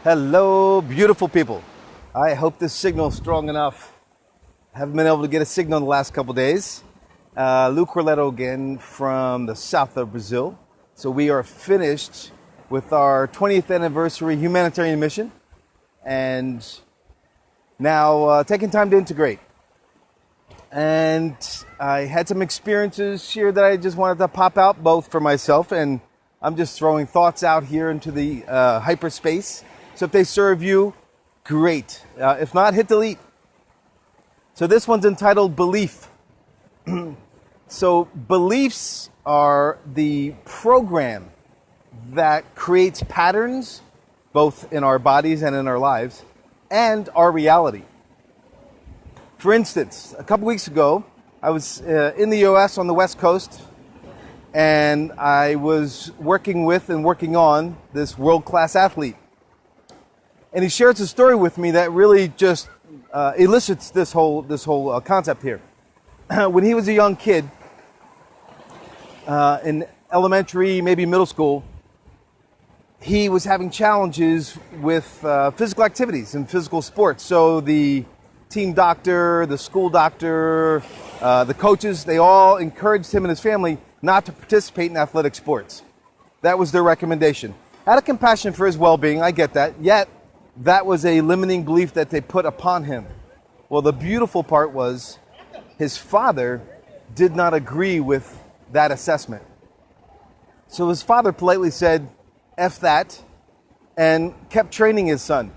Hello, beautiful people. I hope this signal is strong enough. Haven't been able to get a signal in the last couple days. Luke Corletto again from the south of Brazil. So we are finished with our 20th anniversary humanitarian mission and now taking time to integrate. And I had some experiences here that I just wanted to pop out, both for myself, and I'm just throwing thoughts out here into the hyperspace. So if they serve you, great. If not, hit delete. So this one's entitled Belief. So beliefs are the program that creates patterns, both in our bodies and in our lives, and our reality. For instance, a couple weeks ago, I was in the US on the West Coast, and I was working with and working on this world-class athlete. And he shares a story with me that really just elicits this whole concept here. When he was a young kid, in elementary, maybe middle school, he was having challenges with physical activities and physical sports. So the team doctor, the school doctor, the coaches, they all encouraged him and his family not to participate in athletic sports. That was their recommendation. Out of compassion for his well-being, I get that, yet that was a limiting belief that they put upon him. Well, the beautiful part was his father did not agree with that assessment. So his father politely said, F that, and kept training his son.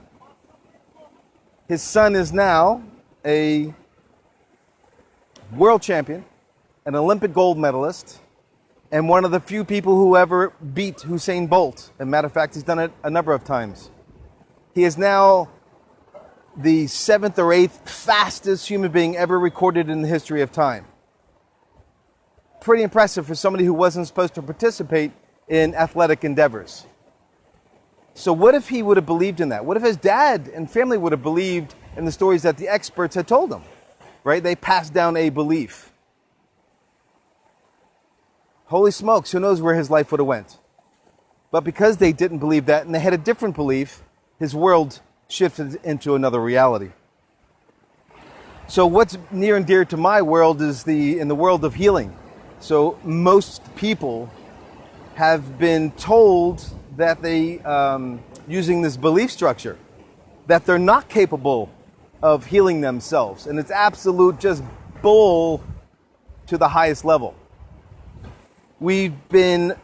His son is now a world champion, an Olympic gold medalist, and one of the few people who ever beat Usain Bolt. As a matter of fact, he's done it a number of times. He is now the 7th or 8th fastest human being ever recorded in the history of time. Pretty impressive for somebody who wasn't supposed to participate in athletic endeavors. So what if he would have believed in that? What if his dad and family would have believed in the stories that the experts had told him? Right? They passed down a belief. Holy smokes, who knows where his life would have went? But because they didn't believe that and they had a different belief, his world shifted into another reality. So what's near and dear to my world is in the world of healing. So most people have been told that they, using this belief structure, that they're not capable of healing themselves. And it's absolute just bull to the highest level. We've been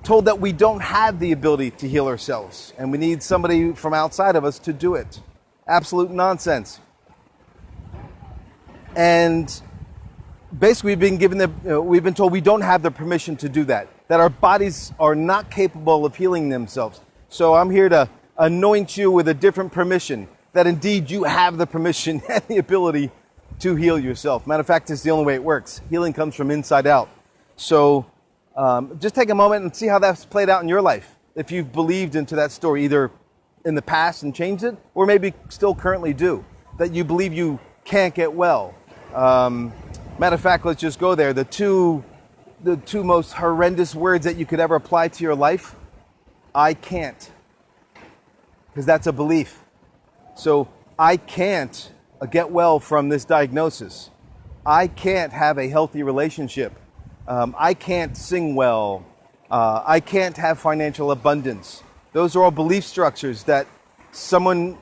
told that we don't have the ability to heal ourselves and we need somebody from outside of us to do it. Absolute nonsense. And basically we've been told we don't have the permission to do that our bodies are not capable of healing themselves. So I'm here to anoint you with a different permission, that indeed you have the permission and the ability to heal yourself. Matter of fact, it's the only way it works. Healing comes from inside out. So just take a moment and see how that's played out in your life. If you've believed into that story, either in the past and changed it, or maybe still currently do, that you believe you can't get well. Matter of fact, let's just go there. The two most horrendous words that you could ever apply to your life, I can't. Because that's a belief. So I can't get well from this diagnosis. I can't have a healthy relationship. I can't sing well. I can't have financial abundance. Those are all belief structures that someone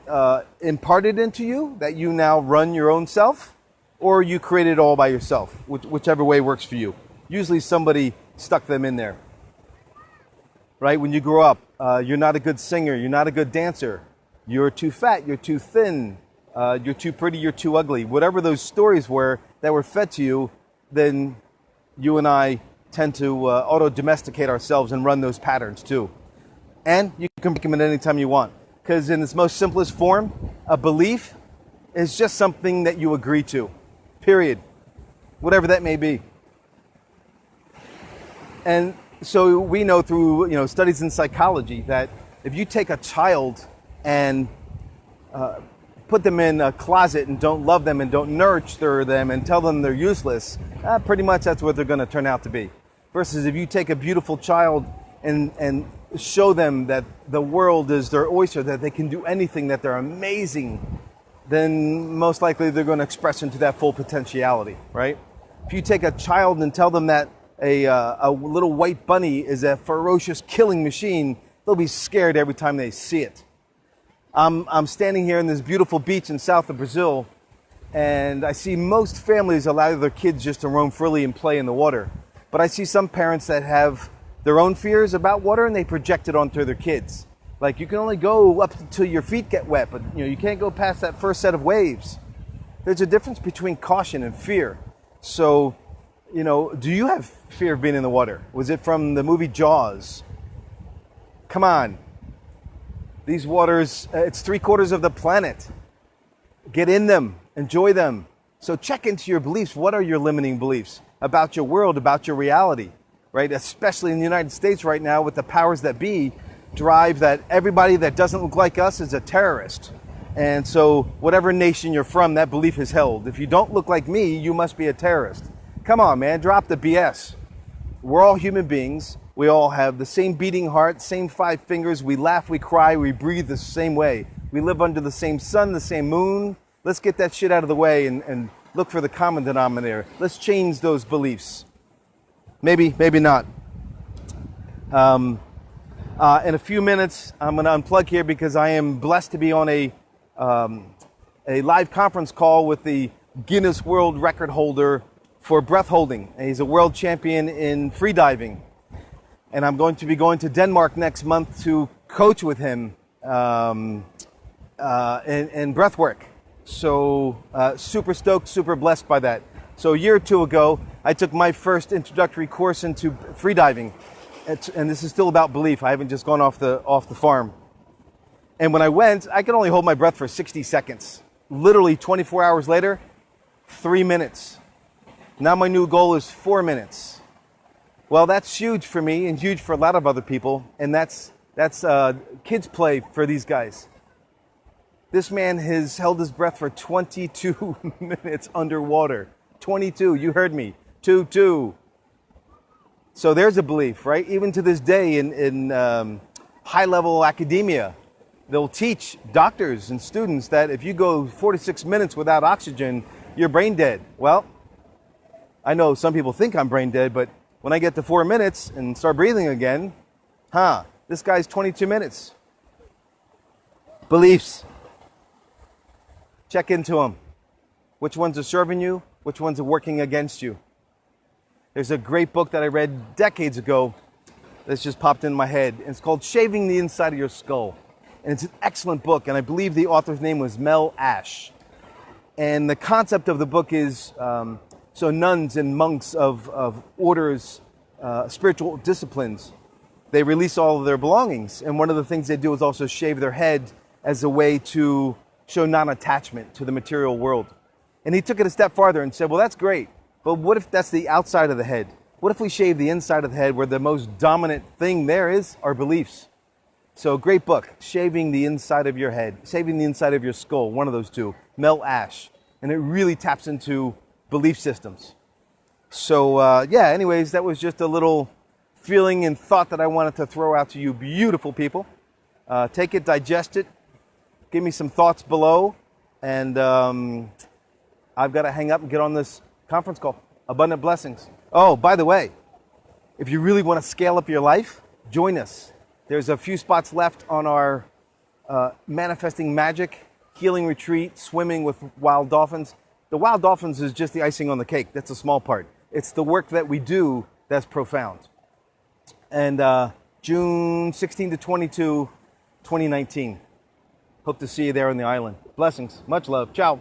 imparted into you, that you now run your own self, or you created it all by yourself, whichever way works for you. Usually somebody stuck them in there. Right? When you grow up, you're not a good singer, you're not a good dancer, you're too fat, you're too thin, you're too pretty, you're too ugly. Whatever those stories were that were fed to you, then you and I tend to auto-domesticate ourselves and run those patterns too. And you can break them at any time you want. Because in its most simplest form, a belief is just something that you agree to. Period. Whatever that may be. And so we know through studies in psychology that if you take a child and put them in a closet and don't love them and don't nurture them and tell them they're useless, pretty much that's what they're going to turn out to be. Versus if you take a beautiful child and show them that the world is their oyster, that they can do anything, that they're amazing, then most likely they're going to express into that full potentiality, right? If you take a child and tell them that a little white bunny is a ferocious killing machine, they'll be scared every time they see it. I'm standing here in this beautiful beach in south of Brazil, and I see most families allow their kids just to roam freely and play in the water. But I see some parents that have their own fears about water and they project it onto their kids. Like, you can only go up until your feet get wet, but you can't go past that first set of waves. There's a difference between caution and fear. So, do you have fear of being in the water? Was it from the movie Jaws? Come on. These waters, it's 3/4 of the planet. Get in them, enjoy them. So check into your beliefs. What are your limiting beliefs about your world, about your reality, right? Especially in the United States right now with the powers that be drive that everybody that doesn't look like us is a terrorist. And so whatever nation you're from, that belief is held. If you don't look like me, you must be a terrorist. Come on, man, drop the BS. We're all human beings. We all have the same beating heart, same 5 fingers. We laugh, we cry, we breathe the same way. We live under the same sun, the same moon. Let's get that shit out of the way and look for the common denominator. Let's change those beliefs. Maybe, maybe not. In a few minutes, I'm going to unplug here because I am blessed to be on a live conference call with the Guinness World Record holder for breath holding. He's a world champion in free diving. And I'm going to be going to Denmark next month to coach with him in breath work. So super stoked, super blessed by that. So a year or two ago, I took my first introductory course into free diving. And this is still about belief. I haven't just gone off the farm. And when I went, I could only hold my breath for 60 seconds. Literally 24 hours later, 3 minutes. Now my new goal is 4 minutes. Well, that's huge for me and huge for a lot of other people. And that's kids play for these guys. This man has held his breath for 22 minutes underwater. 22, you heard me. 2. So there's a belief, right? Even to this day in high-level academia, they'll teach doctors and students that if you go 46 minutes without oxygen, you're brain dead. Well, I know some people think I'm brain dead, but when I get to 4 minutes and start breathing again, this guy's 22 minutes. Beliefs. Check into them. Which ones are serving you? Which ones are working against you? There's a great book that I read decades ago that's just popped in my head. And it's called Shaving the Inside of Your Skull. And it's an excellent book. And I believe the author's name was Mel Ash. And the concept of the book is, so nuns and monks of orders, spiritual disciplines, they release all of their belongings. And one of the things they do is also shave their head as a way to show non-attachment to the material world. And he took it a step farther and said, well, that's great. But what if that's the outside of the head? What if we shave the inside of the head where the most dominant thing there is our beliefs? So great book, Shaving the Inside of Your Head, Shaving the Inside of Your Skull, one of those two, Mel Ash. And it really taps into belief systems. So anyways, that was just a little feeling and thought that I wanted to throw out to you beautiful people. Take it, digest it, give me some thoughts below, and I've got to hang up and get on this conference call. Abundant blessings. Oh, by the way, if you really want to scale up your life, join us. There's a few spots left on our Manifesting Magic healing retreat, swimming with wild dolphins. The wild dolphins is just the icing on the cake. That's a small part. It's the work that we do that's profound. And June 16 to 22, 2019. Hope to see you there on the island. Blessings. Much love. Ciao.